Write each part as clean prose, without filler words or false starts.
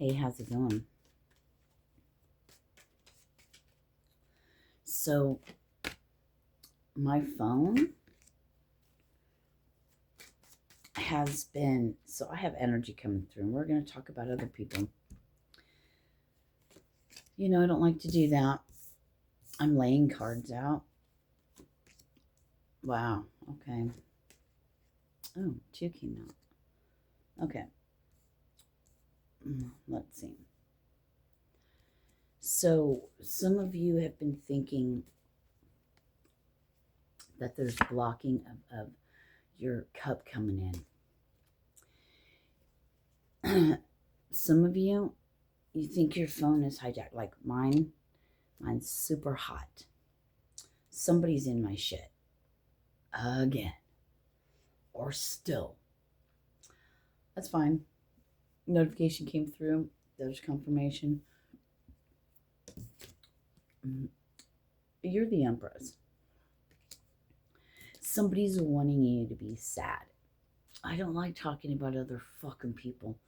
Hey, how's it going? So, my phone has been, so I have energy coming through, and we're going to talk about other people. You know, I don't like to do that. I'm laying cards out. Wow, okay. Oh, two came out. Okay. Let's see. So, some of you have been thinking that there's blocking of your cup coming in. Some of you, you think your phone is hijacked. Like mine, mine's super hot. Somebody's in my shit again, or still. That's fine. Notification came through. There's confirmation. You're the Empress. Somebody's wanting you to be sad. I don't like talking about other fucking people.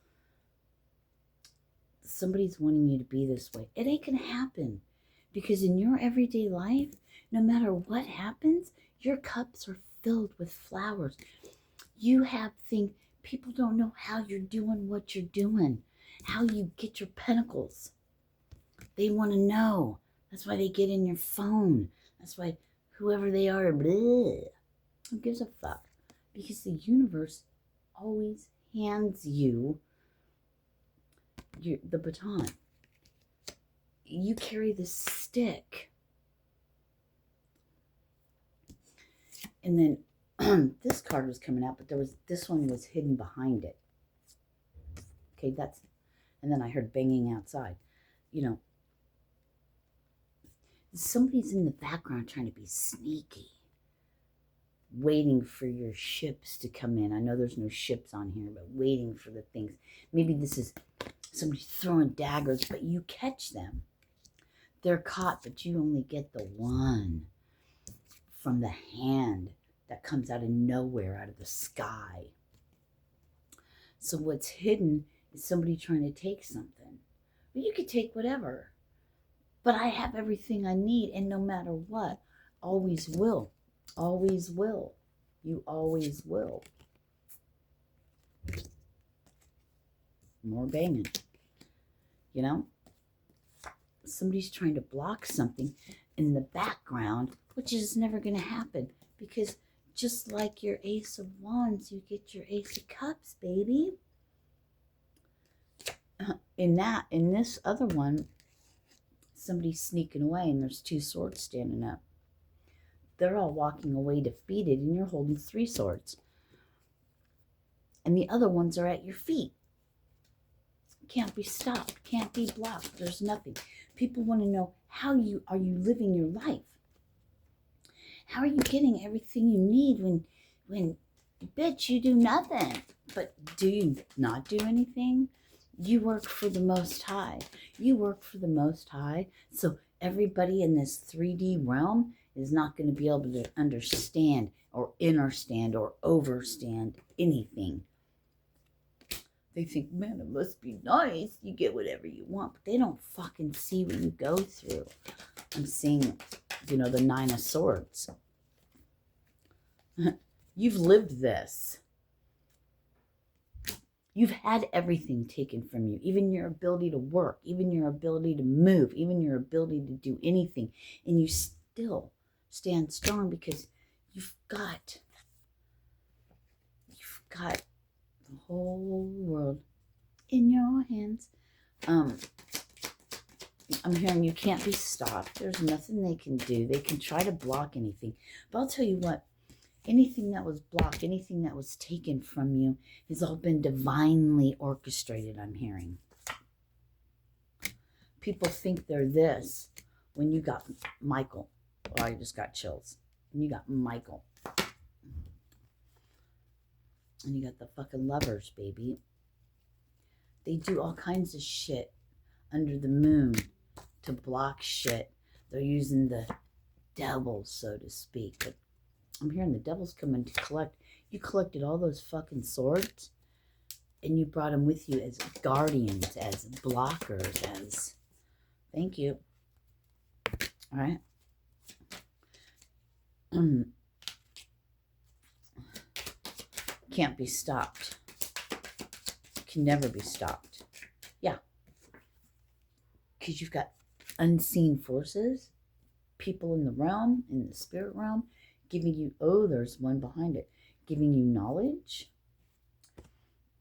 Somebody's wanting you to be this way. It ain't gonna happen. Because in your everyday life, no matter what happens, your cups are filled with flowers. You have things, people don't know how you're doing what you're doing, how you get your pentacles. They want to know. That's why they get in your phone. That's why whoever they are, bleh, who gives a fuck? Because the universe always hands you the baton. You carry the stick. And then this card was coming out, but this one was hidden behind it. Okay, and then I heard banging outside. You know, somebody's in the background trying to be sneaky, waiting for your ships to come in. I know there's no ships on here, but waiting for the things. Maybe this is somebody throwing daggers, but you catch them. They're caught, but you only get the one from the hand that comes out of nowhere, out of the sky. So what's hidden is somebody trying to take something. But you could take whatever. But I have everything I need, and no matter what, always will. Always will. You always will. More banging. You know? Somebody's trying to block something in the background, which is never going to happen. Because just like your Ace of Wands, you get your Ace of Cups, baby. In this other one, somebody's sneaking away, and there's two swords standing up. They're all walking away defeated, and you're holding three swords. And the other ones are at your feet. Can't be stopped, can't be blocked. There's nothing. People want to know, how are you living your life? How are you getting everything you need when bitch, you do nothing? But do you not do anything? You work for the Most High. You work for the Most High. So everybody in this 3D realm is not going to be able to understand or understand or overstand anything. They think, man, it must be nice. You get whatever you want. But they don't fucking see what you go through. I'm seeing, the 9 of Swords. You've lived this. You've had everything taken from you. Even your ability to work. Even your ability to move. Even your ability to do anything. And you still stand strong because you've got the whole world in your hands. I'm hearing you can't be stopped. There's nothing they can do. They can try to block anything. But I'll tell you what, anything that was blocked, anything that was taken from you has all been divinely orchestrated, I'm hearing. People think they're this when you got Michael. Oh, I just got chills. When you got Michael. And you got the fucking Lovers, baby. They do all kinds of shit under the moon to block shit. They're using the devil, so to speak. But I'm hearing the devil's coming to collect. You collected all those fucking swords. And you brought them with you as guardians, as blockers, as... Thank you. All right. Can't be stopped. Can never be stopped. Yeah. Because you've got unseen forces, people in the realm, in the spirit realm, giving you, oh, there's one behind it, giving you knowledge.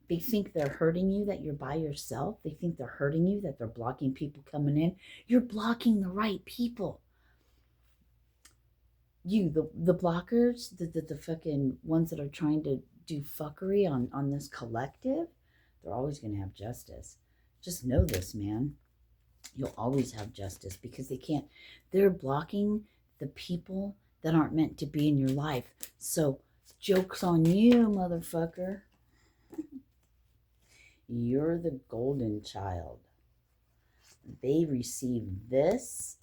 They think they're hurting you, that you're by yourself. They think they're hurting you, that they're blocking people coming in. You're blocking the right people. You, the blockers, the fucking ones that are trying to do fuckery on this collective, they're always going to have justice. Just know this, man. You'll always have justice because they're blocking the people that aren't meant to be in your life. So, joke's on you, motherfucker. You're the golden child. They receive this,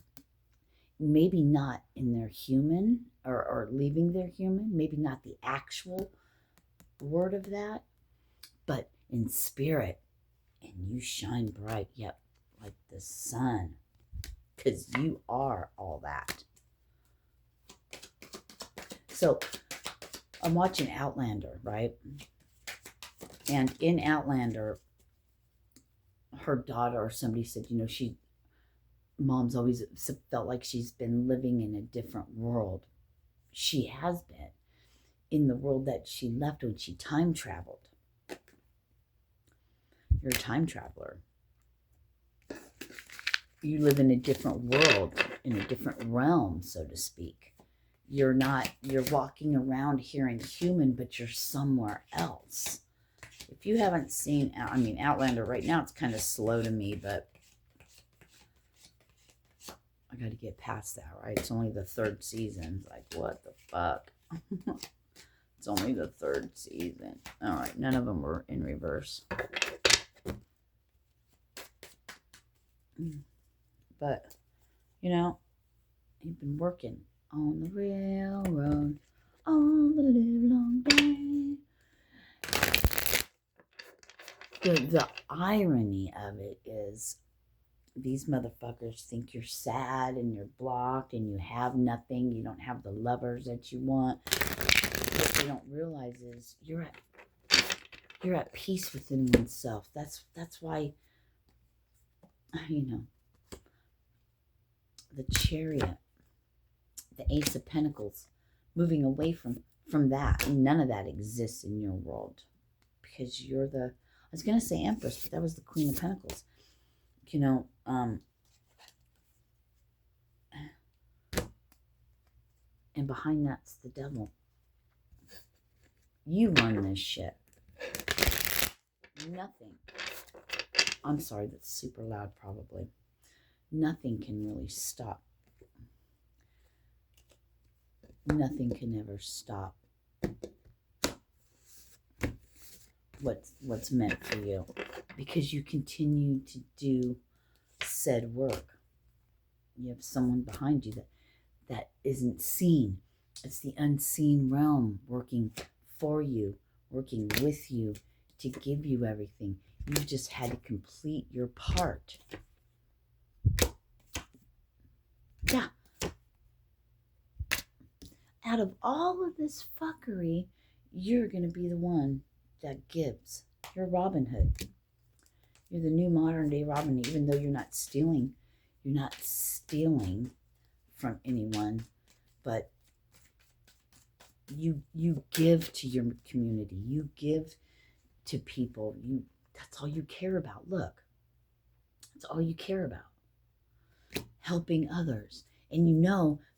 maybe not in their human or leaving their human, maybe not the actual word of that, but in spirit. And you shine bright, yep, like the sun, because you are all that. So I'm watching Outlander, right? And in Outlander, her daughter or somebody said, mom's always felt like she's been living in a different world. She has been in the world that she left when she time traveled. You're a time traveler. You live in a different world, in a different realm, so to speak. You're walking around here in human, but you're somewhere else. If you haven't seen, Outlander right now, it's kind of slow to me, but I got to get past that, right? It's only the 3rd season. It's like, what the fuck? It's only the 3rd season. All right, none of them were in reverse. But, you've been working on the railroad all the livelong day. The irony of it is these motherfuckers think you're sad and you're blocked and you have nothing. You don't have the lovers that you want. What they don't realize is you're at peace within oneself. That's why, the Chariot, the Ace of Pentacles, moving away from that. None of that exists in your world because you're I was going to say Empress, but that was the Queen of Pentacles. And behind that's the devil. You run this shit. Nothing. I'm sorry, that's super loud probably. Nothing can really stop. Nothing can ever stop what's meant for you, because you continue to do said work. You have someone behind you that isn't seen. It's the unseen realm working for you, working with you to give you everything. You've just had to complete your part. Yeah. Out of all of this fuckery, you're going to be the one that gives. You're Robin Hood. You're the new modern day Robin Hood, even though you're not stealing. You're not stealing from anyone, but you give to your community. You give to people. That's all you care about. Look, that's all you care about. Helping others. And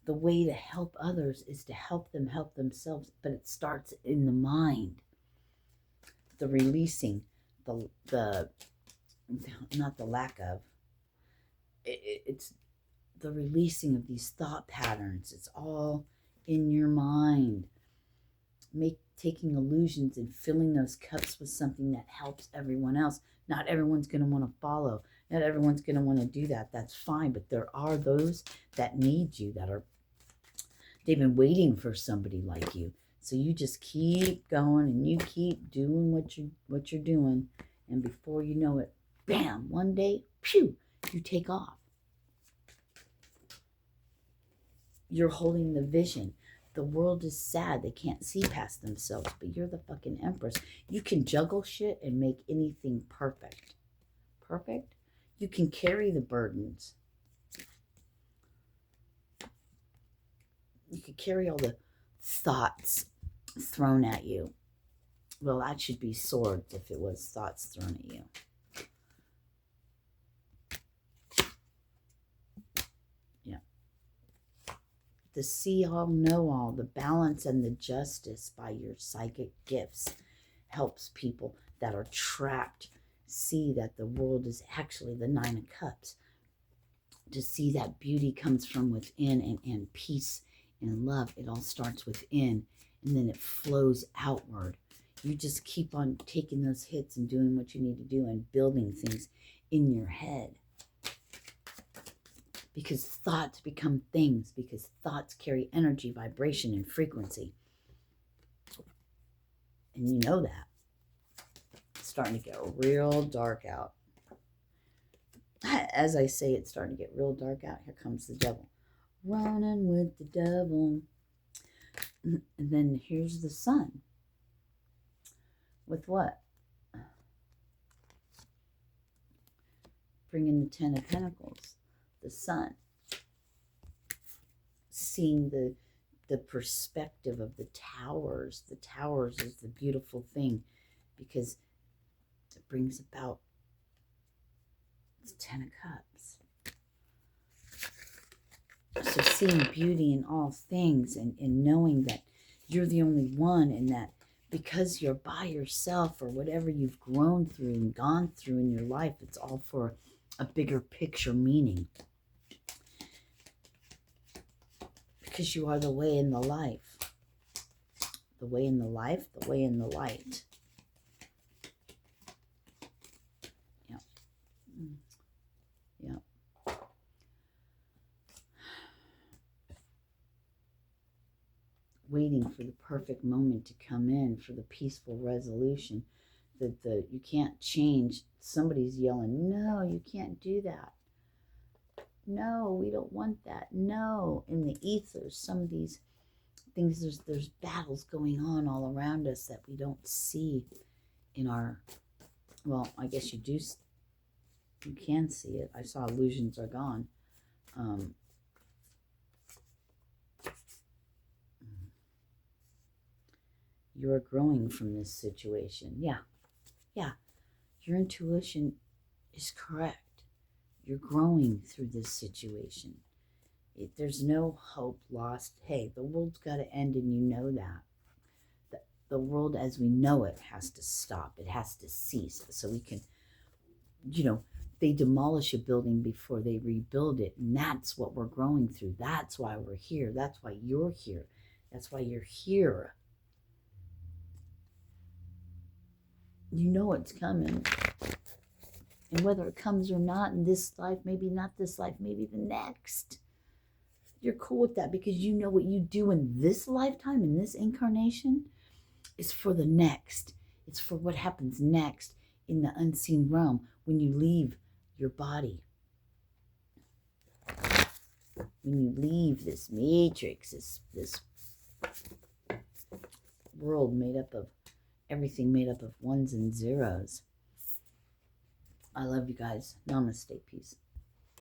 the way to help others is to help them help themselves, but it starts in the mind. The releasing, the not the lack of, it's the releasing of these thought patterns. It's all in your mind. Taking illusions and filling those cups with something that helps everyone else. Not everyone's going to want to follow. Not everyone's going to want to do that. That's fine. But there are those that need you, they've been waiting for somebody like you So you just keep going and you keep doing what you're doing. And before you know it, bam, one day, phew, you take off. You're holding the vision. The world is sad. They can't see past themselves, but you're the fucking empress. You can juggle shit and make anything perfect. Perfect? You can carry the burdens. You can carry all the thoughts thrown at you. Well, that should be swords if it was thoughts thrown at you. Yeah. The see all, know all, the balance and the justice by your psychic gifts helps people that are trapped see that the world is actually the Nine of Cups. To see that beauty comes from within, and peace and love. It all starts within and then it flows outward. You just keep on taking those hits and doing what you need to do and building things in your head. Because thoughts become things, because thoughts carry energy, vibration, and frequency. And you know that. It's starting to get real dark out. As I say, it's starting to get real dark out. Here comes the devil. Running with the devil. And then here's the sun. With what? Bringing the Ten of Pentacles. The sun. Seeing the perspective of the towers. The towers is the beautiful thing because it brings about the Ten of Cups. So seeing beauty in all things and knowing that you're the only one, and that because you're by yourself or whatever you've grown through and gone through in your life, it's all for a bigger picture meaning. Because you are the way in the life. The way in the life, the way in the light. Yeah. Yeah. Waiting for the perfect moment to come in, for the peaceful resolution. That you can't change. Somebody's yelling, no, you can't do that. No, we don't want that. No. In the ethers, some of these things, there's battles going on all around us that we don't see in our, well, I guess you can see it. I saw illusions are gone. You are growing from this situation. Yeah. Your intuition is correct. You're growing through this situation. There's no hope lost. Hey, the world's got to end, and you know that. The world as we know it has to stop. It has to cease. So we can, they demolish a building before they rebuild it. And that's what we're growing through. That's why we're here. That's why you're here. That's why you're here. You know it's coming. And whether it comes or not in this life, maybe not this life, maybe the next. You're cool with that because you know what you do in this lifetime, in this incarnation, is for the next. It's for what happens next in the unseen realm when you leave your body. When you leave this matrix, this world made up of everything made up of ones and zeros. I love you guys. Namaste. Peace.